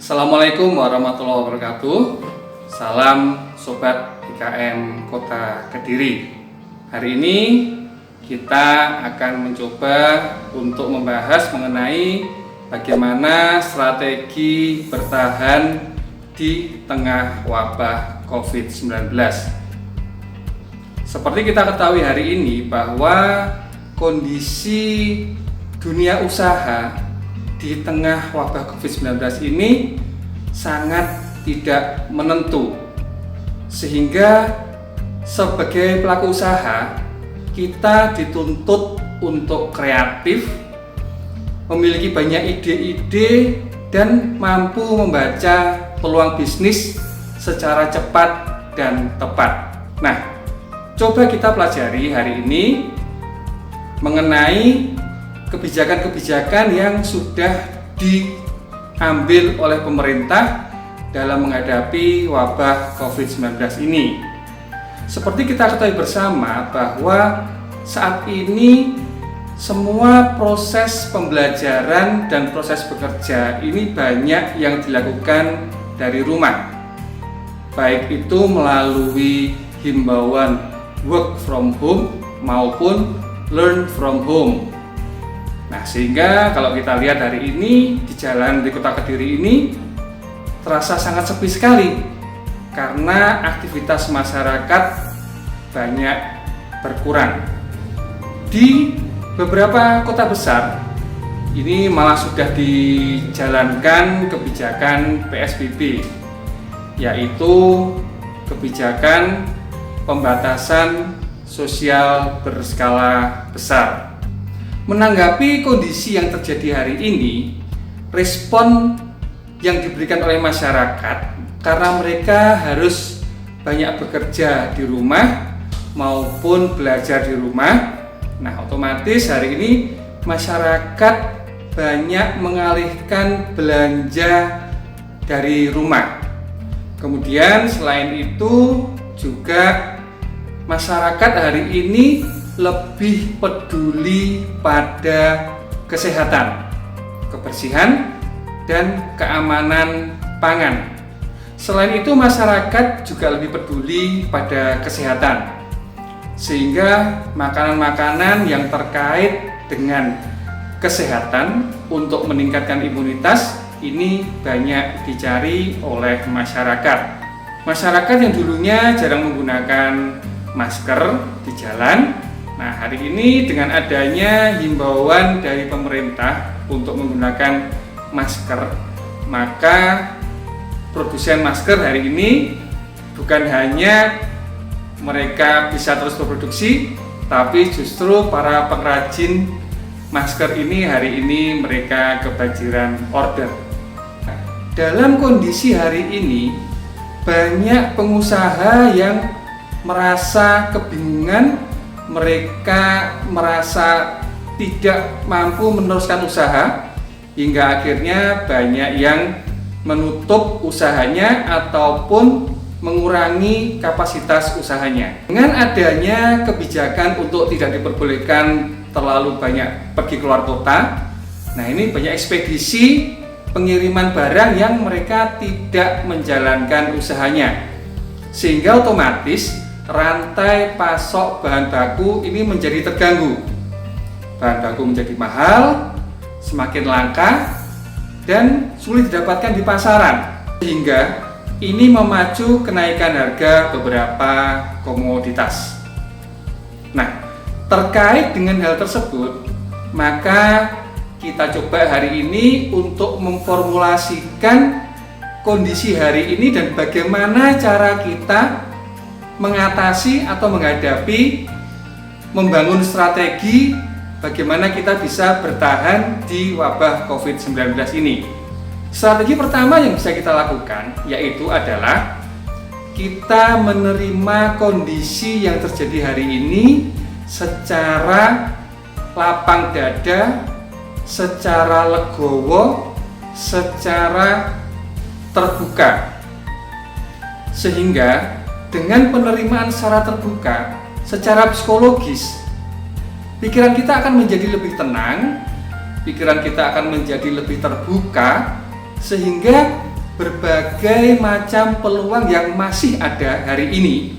Assalamualaikum warahmatullahi wabarakatuh. Salam Sobat IKM Kota Kediri. Hari ini kita akan mencoba untuk membahas mengenai bagaimana strategi bertahan di tengah wabah COVID-19. Seperti kita ketahui hari ini bahwa kondisi dunia usaha di tengah wabah COVID-19 ini sangat tidak menentu, sehingga sebagai pelaku usaha kita dituntut untuk kreatif, memiliki banyak ide-ide dan mampu membaca peluang bisnis secara cepat dan tepat. Nah, coba kita pelajari hari ini mengenai kebijakan-kebijakan yang sudah diambil oleh pemerintah dalam menghadapi wabah COVID-19 ini. Seperti kita ketahui bersama bahwa saat ini semua proses pembelajaran dan proses bekerja ini banyak yang dilakukan dari rumah, baik itu melalui himbauan work from home maupun learn from home. Nah, sehingga kalau kita lihat hari ini di jalan di Kota Kediri ini terasa sangat sepi sekali karena aktivitas masyarakat banyak berkurang. Di beberapa kota besar ini malah sudah dijalankan kebijakan PSBB, yaitu kebijakan pembatasan sosial berskala besar. Menanggapi kondisi yang terjadi hari ini, respon yang diberikan oleh masyarakat karena mereka harus banyak bekerja di rumah maupun belajar di rumah. Nah, otomatis hari ini masyarakat banyak mengalihkan belanja dari rumah. Kemudian selain itu juga masyarakat hari ini lebih peduli pada kesehatan, kebersihan, dan keamanan pangan. Selain itu masyarakat juga lebih peduli pada kesehatan, sehingga makanan-makanan yang terkait dengan kesehatan untuk meningkatkan imunitas ini banyak dicari oleh masyarakat. Masyarakat yang dulunya jarang menggunakan masker di jalan, nah hari ini dengan adanya himbauan dari pemerintah untuk menggunakan masker, maka produsen masker hari ini bukan hanya mereka bisa terus berproduksi, tapi justru para pengrajin masker ini hari ini mereka kebanjiran order. Nah, dalam kondisi hari ini banyak pengusaha yang merasa kebingungan, mereka merasa tidak mampu meneruskan usaha, hingga akhirnya banyak yang menutup usahanya ataupun mengurangi kapasitas usahanya. Dengan adanya kebijakan untuk tidak diperbolehkan terlalu banyak pergi keluar kota, nah ini banyak ekspedisi pengiriman barang yang mereka tidak menjalankan usahanya, sehingga otomatis rantai pasok bahan baku ini menjadi terganggu. Bahan baku menjadi mahal, semakin langka, dan sulit didapatkan di pasaran, sehingga ini memacu kenaikan harga beberapa komoditas. Nah, terkait dengan hal tersebut, maka kita coba hari ini untuk memformulasikan kondisi hari ini dan bagaimana cara kita mengatasi atau menghadapi, membangun strategi bagaimana kita bisa bertahan di wabah COVID-19 ini. Strategi pertama yang bisa kita lakukan yaitu adalah kita menerima kondisi yang terjadi hari ini secara lapang dada, secara legowo, secara terbuka. Sehingga dengan penerimaan secara terbuka, secara psikologis, pikiran kita akan menjadi lebih tenang, pikiran kita akan menjadi lebih terbuka, sehingga berbagai macam peluang yang masih ada hari ini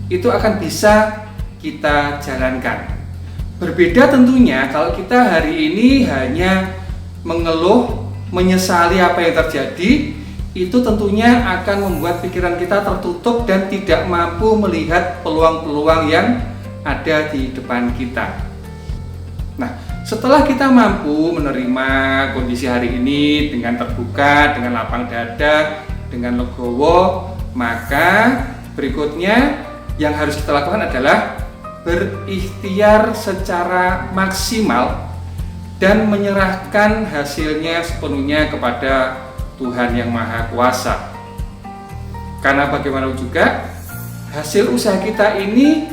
itu akan bisa kita jalankan. Berbeda tentunya kalau kita hari ini hanya mengeluh, menyesali apa yang terjadi, itu tentunya akan membuat pikiran kita tertutup dan tidak mampu melihat peluang-peluang yang ada di depan kita. Nah, setelah kita mampu menerima kondisi hari ini dengan terbuka, dengan lapang dada, dengan legowo, maka berikutnya yang harus kita lakukan adalah berikhtiar secara maksimal dan menyerahkan hasilnya sepenuhnya kepada Tuhan Yang Maha Kuasa. Karena bagaimanapun juga hasil usaha kita ini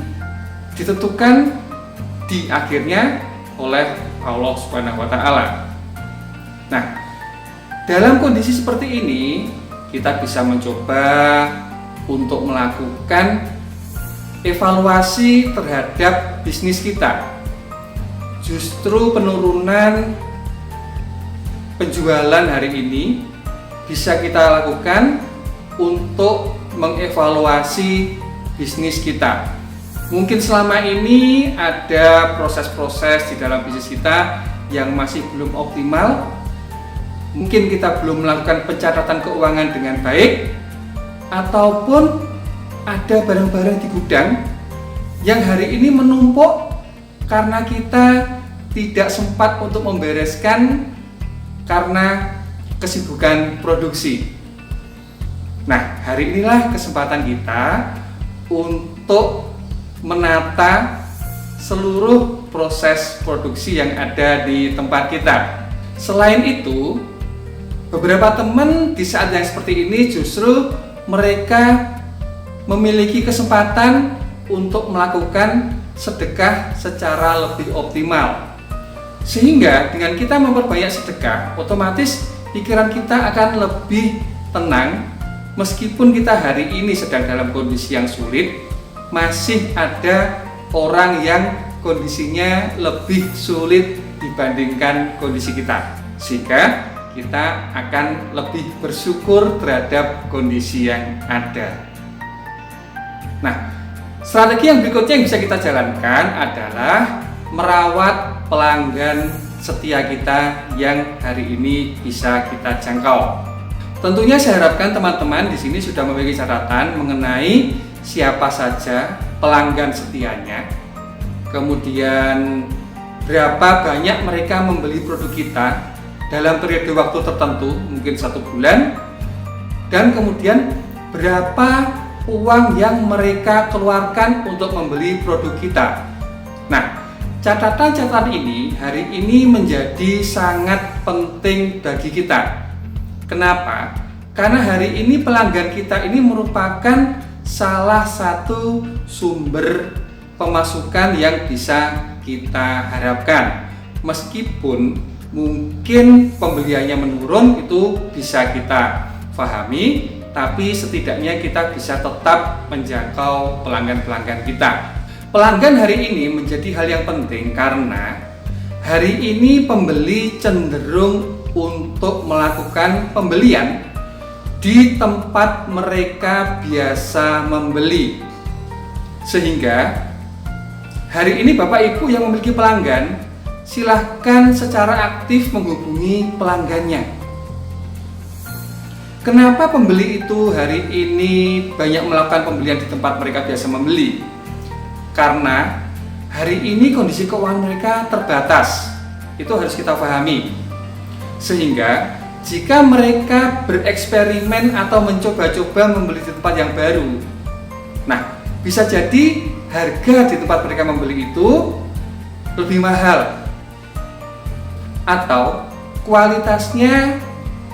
ditentukan di akhirnya oleh Allah Subhanahu wa Ta'ala. Nah, dalam kondisi seperti ini kita bisa mencoba untuk melakukan evaluasi terhadap bisnis kita. Justru penurunan penjualan hari ini bisa kita lakukan untuk mengevaluasi bisnis kita. Mungkin selama ini ada proses-proses di dalam bisnis kita yang masih belum optimal. Mungkin kita belum melakukan pencatatan keuangan dengan baik, ataupun ada barang-barang di gudang yang hari ini menumpuk karena kita tidak sempat untuk membereskan karena kesibukan produksi. Nah, hari inilah kesempatan kita untuk menata seluruh proses produksi yang ada di tempat kita. Selain itu, beberapa teman di saat yang seperti ini justru mereka memiliki kesempatan untuk melakukan sedekah secara lebih optimal. Sehingga dengan kita memperbanyak sedekah, otomatis pikiran kita akan lebih tenang. Meskipun kita hari ini sedang dalam kondisi yang sulit, masih ada orang yang kondisinya lebih sulit dibandingkan kondisi kita, sehingga kita akan lebih bersyukur terhadap kondisi yang ada. Nah, strategi yang berikutnya yang bisa kita jalankan adalah merawat pelanggan setia kita yang hari ini bisa kita jangkau. Tentunya saya harapkan teman-teman di sini sudah memiliki catatan mengenai siapa saja pelanggan setianya, kemudian berapa banyak mereka membeli produk kita dalam periode waktu tertentu, mungkin 1 bulan, dan kemudian berapa uang yang mereka keluarkan untuk membeli produk kita. Nah, catatan-catatan ini hari ini menjadi sangat penting bagi kita. Kenapa? Karena hari ini pelanggan kita ini merupakan salah satu sumber pemasukan yang bisa kita harapkan. Meskipun mungkin pembeliannya menurun, itu bisa kita pahami, tapi setidaknya kita bisa tetap menjangkau pelanggan-pelanggan kita. Pelanggan hari ini menjadi hal yang penting karena hari ini pembeli cenderung untuk melakukan pembelian di tempat mereka biasa membeli. Sehingga hari ini Bapak Ibu yang memiliki pelanggan, silahkan secara aktif menghubungi pelanggannya. Kenapa pembeli itu hari ini banyak melakukan pembelian di tempat mereka biasa membeli? Karena hari ini kondisi keuangan mereka terbatas. Itu harus kita pahami. Sehingga jika mereka bereksperimen atau mencoba-coba membeli di tempat yang baru, nah, bisa jadi harga di tempat mereka membeli itu lebih mahal, atau kualitasnya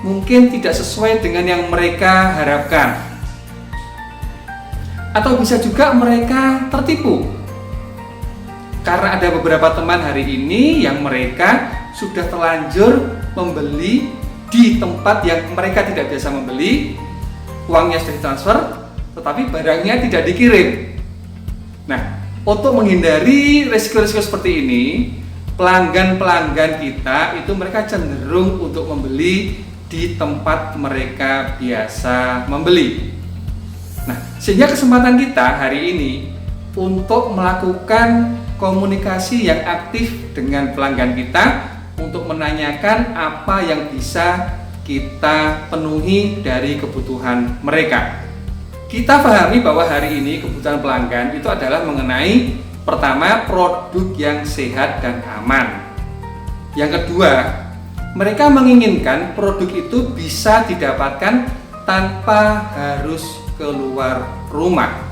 mungkin tidak sesuai dengan yang mereka harapkan, atau bisa juga mereka tertipu karena ada beberapa teman hari ini yang mereka sudah terlanjur membeli di tempat yang mereka tidak biasa membeli, uangnya sudah ditransfer, tetapi barangnya tidak dikirim. Nah, untuk menghindari risiko-risiko seperti ini, pelanggan-pelanggan kita itu mereka cenderung untuk membeli di tempat mereka biasa membeli. Nah, sehingga kesempatan kita hari ini untuk melakukan komunikasi yang aktif dengan pelanggan kita untuk menanyakan apa yang bisa kita penuhi dari kebutuhan mereka. Kita pahami bahwa hari ini kebutuhan pelanggan itu adalah mengenai pertama, produk yang sehat dan aman. Yang kedua, mereka menginginkan produk itu bisa didapatkan tanpa harus keluar rumah.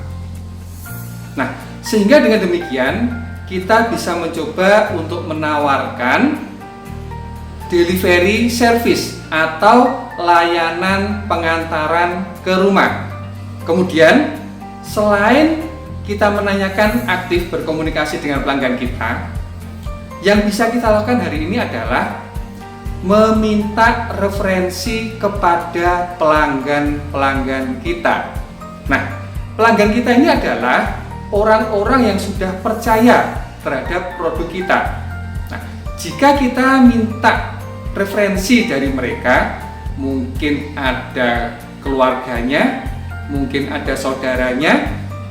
Nah, sehingga dengan demikian kita bisa mencoba untuk menawarkan delivery service atau layanan pengantaran ke rumah. Kemudian, selain kita menanyakan aktif berkomunikasi dengan pelanggan kita, yang bisa kita lakukan hari ini adalah meminta referensi kepada pelanggan-pelanggan kita. Nah, pelanggan kita ini adalah orang-orang yang sudah percaya terhadap produk kita. Nah, jika kita minta referensi dari mereka, mungkin ada keluarganya, mungkin ada saudaranya,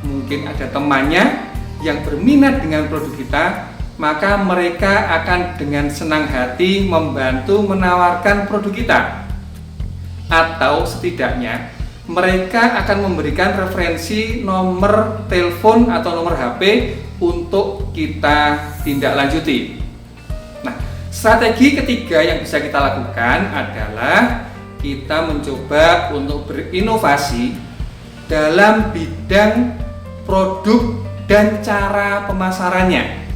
mungkin ada temannya yang berminat dengan produk kita, maka mereka akan dengan senang hati membantu menawarkan produk kita. Atau setidaknya mereka akan memberikan referensi nomor telepon atau nomor HP untuk kita tindak lanjuti. Nah, strategi ketiga yang bisa kita lakukan adalah kita mencoba untuk berinovasi dalam bidang produk dan cara pemasarannya.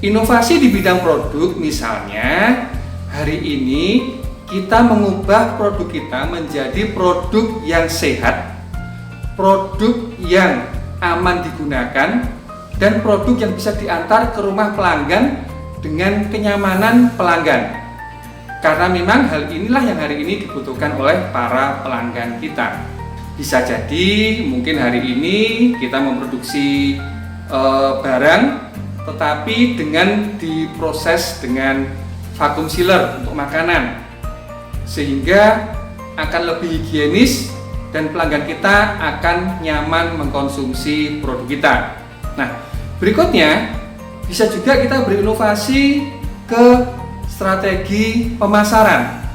Inovasi di bidang produk, misalnya hari ini kita mengubah produk kita menjadi produk yang sehat, produk yang aman digunakan, dan produk yang bisa diantar ke rumah pelanggan dengan kenyamanan pelanggan. Karena memang hal inilah yang hari ini dibutuhkan oleh para pelanggan kita. Bisa jadi mungkin hari ini kita memproduksi barang tetapi dengan diproses dengan vacuum sealer untuk makanan, sehingga akan lebih higienis dan pelanggan kita akan nyaman mengkonsumsi produk kita. Nah, berikutnya bisa juga kita berinovasi ke strategi pemasaran.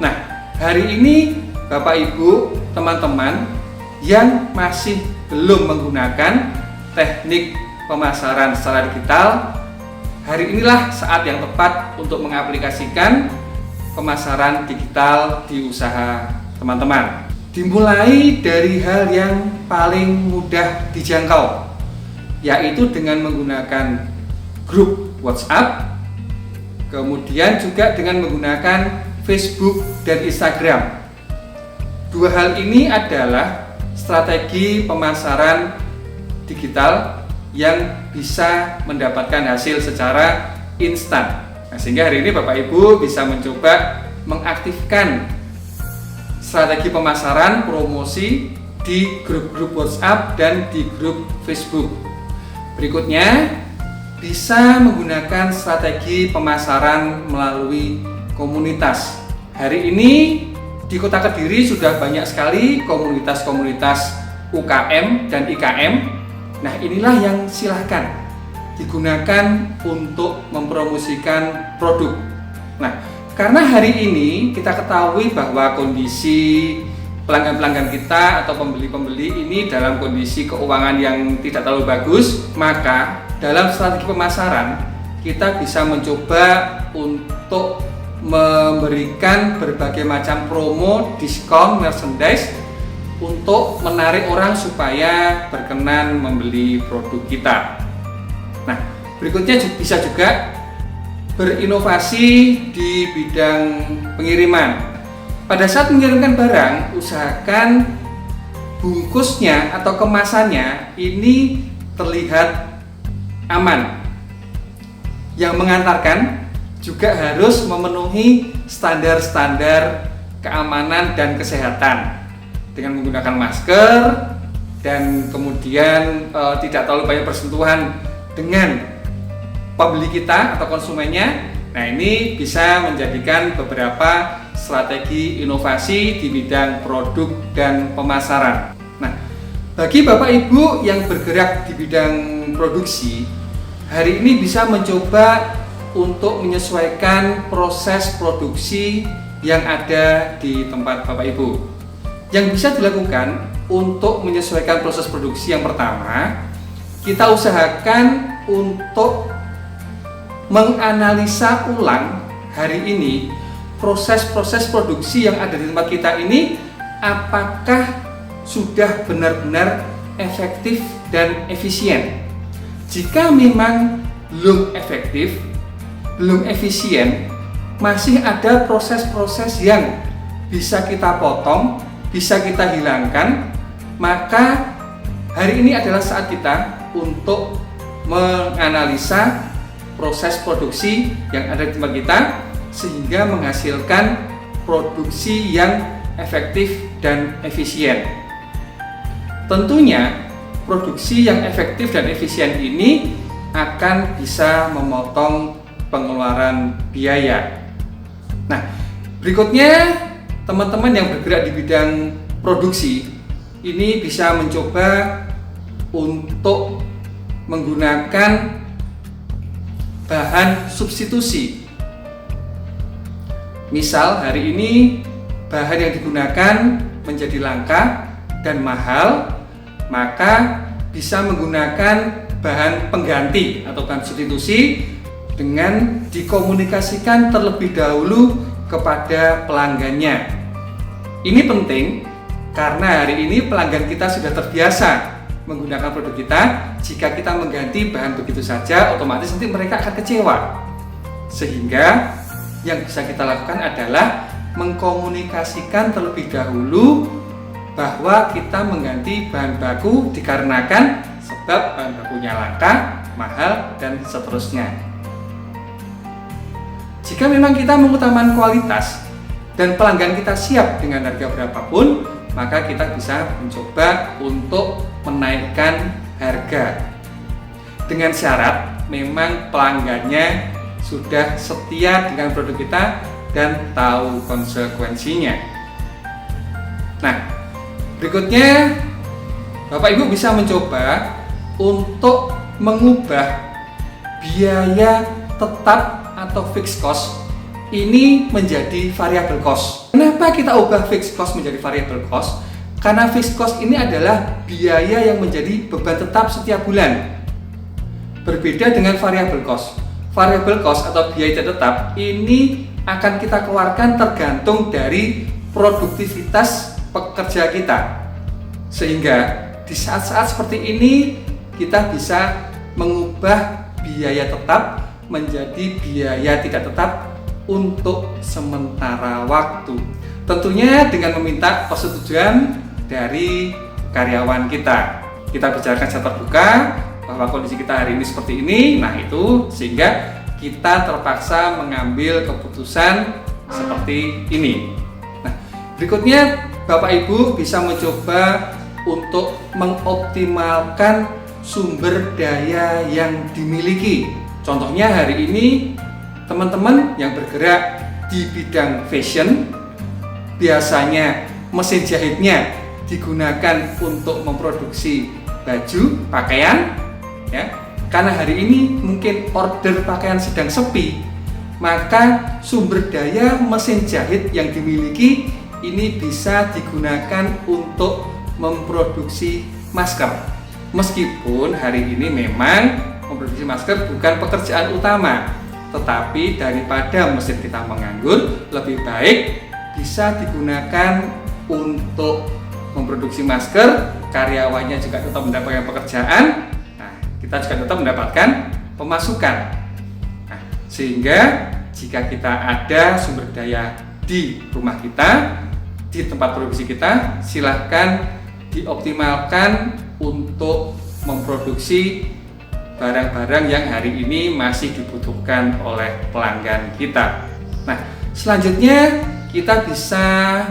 Nah, hari ini Bapak Ibu, teman-teman yang masih belum menggunakan teknik pemasaran secara digital, hari inilah saat yang tepat untuk mengaplikasikan pemasaran digital di usaha teman-teman. Dimulai dari hal yang paling mudah dijangkau, yaitu dengan menggunakan grup WhatsApp, kemudian juga dengan menggunakan Facebook dan Instagram. Dua hal ini adalah strategi pemasaran digital yang bisa mendapatkan hasil secara instan. Nah, sehingga hari ini Bapak Ibu bisa mencoba mengaktifkan strategi pemasaran promosi di grup-grup WhatsApp dan di grup Facebook. Berikutnya, bisa menggunakan strategi pemasaran melalui komunitas. Hari ini di Kota Kediri sudah banyak sekali komunitas-komunitas UKM dan IKM. Nah, inilah yang silahkan digunakan untuk mempromosikan produk. Nah, karena hari ini kita ketahui bahwa kondisi pelanggan-pelanggan kita atau pembeli-pembeli ini dalam kondisi keuangan yang tidak terlalu bagus, maka dalam strategi pemasaran kita bisa mencoba untuk memberikan berbagai macam promo, diskon, merchandise untuk menarik orang supaya berkenan membeli produk kita. Nah, berikutnya bisa juga berinovasi di bidang pengiriman. Pada saat mengirimkan barang, usahakan bungkusnya atau kemasannya ini terlihat aman. Yang mengantarkan juga harus memenuhi standar-standar keamanan dan kesehatan dengan menggunakan masker dan kemudian tidak terlalu banyak bersentuhan dengan pembeli kita atau konsumennya. Nah, ini bisa menjadikan beberapa strategi inovasi di bidang produk dan pemasaran. Nah, bagi Bapak Ibu yang bergerak di bidang produksi, hari ini bisa mencoba untuk menyesuaikan proses produksi yang ada di tempat Bapak Ibu. Yang bisa dilakukan untuk menyesuaikan proses produksi, yang pertama, kita usahakan untuk menganalisa ulang hari ini proses-proses produksi yang ada di tempat kita ini apakah sudah benar-benar efektif dan efisien. Jika memang belum efektif, belum efisien, masih ada proses-proses yang bisa kita potong, bisa kita hilangkan, maka hari ini adalah saat kita untuk menganalisa proses produksi yang ada di tempat kita sehingga menghasilkan produksi yang efektif dan efisien. Tentunya produksi yang efektif dan efisien ini akan bisa memotong pengeluaran biaya. Nah, berikutnya teman-teman yang bergerak di bidang produksi ini bisa mencoba untuk menggunakan bahan substitusi. Misal hari ini bahan yang digunakan menjadi langka dan mahal, maka bisa menggunakan bahan pengganti atau bahan substitusi dengan dikomunikasikan terlebih dahulu kepada pelanggannya. Ini penting karena hari ini pelanggan kita sudah terbiasa menggunakan produk kita. Jika kita mengganti bahan begitu saja, otomatis nanti mereka akan kecewa. Sehingga yang bisa kita lakukan adalah mengkomunikasikan terlebih dahulu bahwa kita mengganti bahan baku dikarenakan sebab bahan bakunya langka, mahal, dan seterusnya. Jika memang kita mengutamakan kualitas dan pelanggan kita siap dengan harga berapapun, maka kita bisa mencoba untuk menaikkan harga. Dengan syarat memang pelanggannya sudah setia dengan produk kita dan tahu konsekuensinya. Nah, berikutnya Bapak Ibu bisa mencoba untuk mengubah biaya tetap atau fixed cost ini menjadi variable cost. Kenapa kita ubah fixed cost menjadi variable cost? Karena fixed cost ini adalah biaya yang menjadi beban tetap setiap bulan. Berbeda dengan variable cost. Variable cost atau biaya tetap ini akan kita keluarkan tergantung dari produktivitas pekerja kita. Sehingga di saat-saat seperti ini kita bisa mengubah biaya tetap menjadi biaya tidak tetap untuk sementara waktu. Tentunya dengan meminta persetujuan dari karyawan kita. Kita bicarakan secara terbuka bahwa kondisi kita hari ini seperti ini. Nah, itu sehingga kita terpaksa mengambil keputusan seperti ini. Nah, berikutnya Bapak Ibu bisa mencoba untuk mengoptimalkan sumber daya yang dimiliki. Contohnya hari ini teman-teman yang bergerak di bidang fashion, biasanya mesin jahitnya digunakan untuk memproduksi baju, pakaian, ya. Karena hari ini mungkin order pakaian sedang sepi, maka sumber daya mesin jahit yang dimiliki ini bisa digunakan untuk memproduksi masker. Meskipun hari ini memang memproduksi masker bukan pekerjaan utama, tetapi daripada mesin kita menganggur, lebih baik bisa digunakan untuk memproduksi masker, karyawannya juga tetap mendapatkan pekerjaan, nah, kita juga tetap mendapatkan pemasukan. Nah, sehingga jika kita ada sumber daya di rumah kita, di tempat produksi kita, silahkan dioptimalkan untuk memproduksi barang-barang yang hari ini masih dibutuhkan oleh pelanggan kita. Nah, selanjutnya kita bisa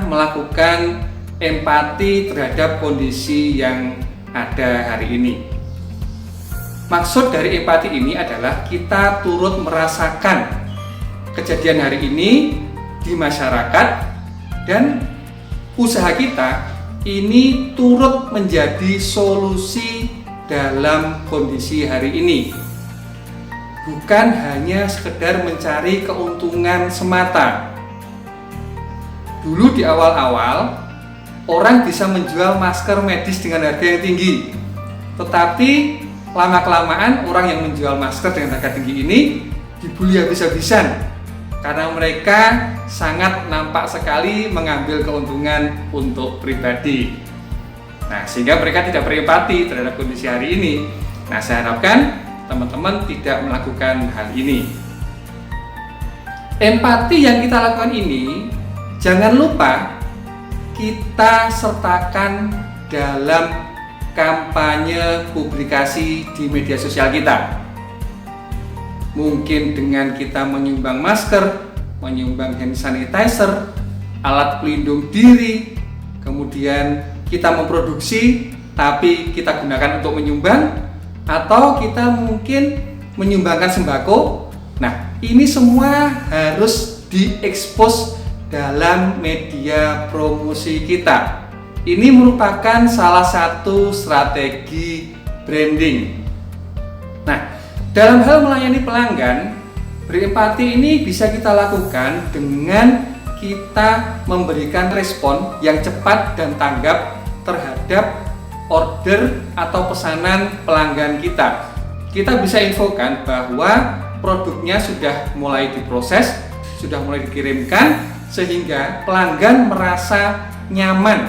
melakukan empati terhadap kondisi yang ada hari ini. Maksud dari empati ini adalah kita turut merasakan kejadian hari ini di masyarakat dan usaha kita ini turut menjadi solusi dalam kondisi hari ini. Bukan hanya sekedar mencari keuntungan semata. Dulu di awal-awal, orang bisa menjual masker medis dengan harga yang tinggi. Tetapi lama-kelamaan orang yang menjual masker dengan harga tinggi ini dibully habis-habisan. Karena mereka sangat nampak sekali mengambil keuntungan untuk pribadi. Nah, sehingga mereka tidak berempati terhadap kondisi hari ini. Nah, saya harapkan teman-teman tidak melakukan hal ini. Empati yang kita lakukan ini, jangan lupa kita sertakan dalam kampanye publikasi di media sosial kita. Mungkin dengan kita menyumbang masker, menyumbang hand sanitizer, alat pelindung diri, kemudian kita memproduksi tapi kita gunakan untuk menyumbang, atau kita mungkin menyumbangkan sembako. Nah, ini semua harus diekspos dalam media promosi kita. Ini merupakan salah satu strategi branding. Nah, dalam hal melayani pelanggan, berempati ini bisa kita lakukan dengan kita memberikan respon yang cepat dan tanggap terhadap order atau pesanan pelanggan kita. Kita bisa infokan bahwa produknya sudah mulai diproses, sudah mulai dikirimkan, sehingga pelanggan merasa nyaman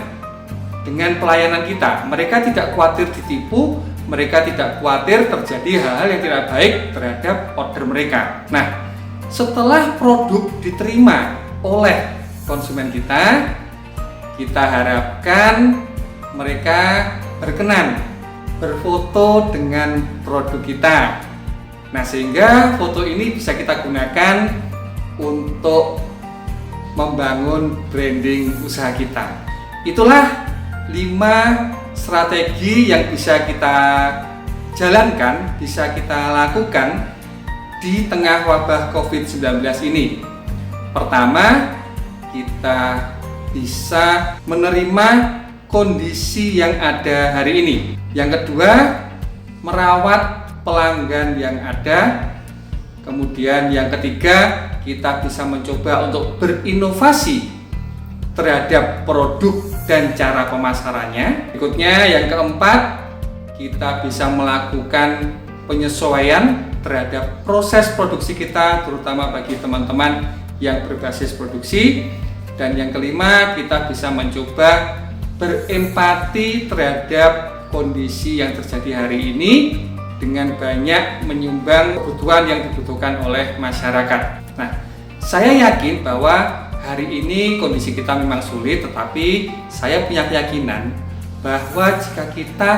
dengan pelayanan kita. Mereka tidak khawatir ditipu, mereka tidak khawatir terjadi hal-hal yang tidak baik terhadap order mereka. Nah, setelah produk diterima oleh konsumen kita harapkan mereka berkenan berfoto dengan produk kita. Nah, sehingga foto ini bisa kita gunakan untuk membangun branding usaha kita. Itulah 5 strategi yang bisa kita jalankan, bisa kita lakukan di tengah wabah COVID-19 ini. Pertama, kita bisa menerima kondisi yang ada hari ini. Yang kedua, merawat pelanggan yang ada. Kemudian yang ketiga, kita bisa mencoba untuk berinovasi terhadap produk dan cara pemasarannya. Berikutnya yang keempat, kita bisa melakukan penyesuaian terhadap proses produksi kita, terutama bagi teman-teman yang berbasis produksi. Dan yang kelima, kita bisa mencoba berempati terhadap kondisi yang terjadi hari ini dengan banyak menyumbang kebutuhan yang dibutuhkan oleh masyarakat. Nah, saya yakin bahwa hari ini kondisi kita memang sulit, tetapi saya punya keyakinan bahwa jika kita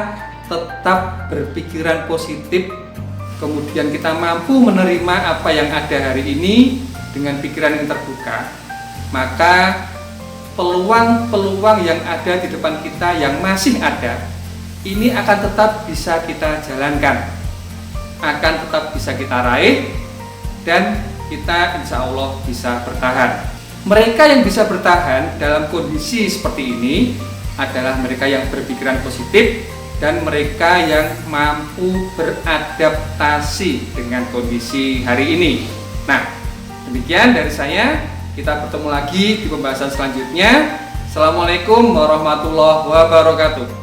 tetap berpikiran positif, kemudian kita mampu menerima apa yang ada hari ini dengan pikiran yang terbuka, maka peluang-peluang yang ada di depan kita yang masih ada, ini akan tetap bisa kita jalankan, akan tetap bisa kita raih, dan kita insya Allah bisa bertahan. Mereka yang bisa bertahan dalam kondisi seperti ini adalah mereka yang berpikiran positif dan mereka yang mampu beradaptasi dengan kondisi hari ini. Nah, demikian dari saya. Kita bertemu lagi di pembahasan selanjutnya. Assalamualaikum warahmatullahi wabarakatuh.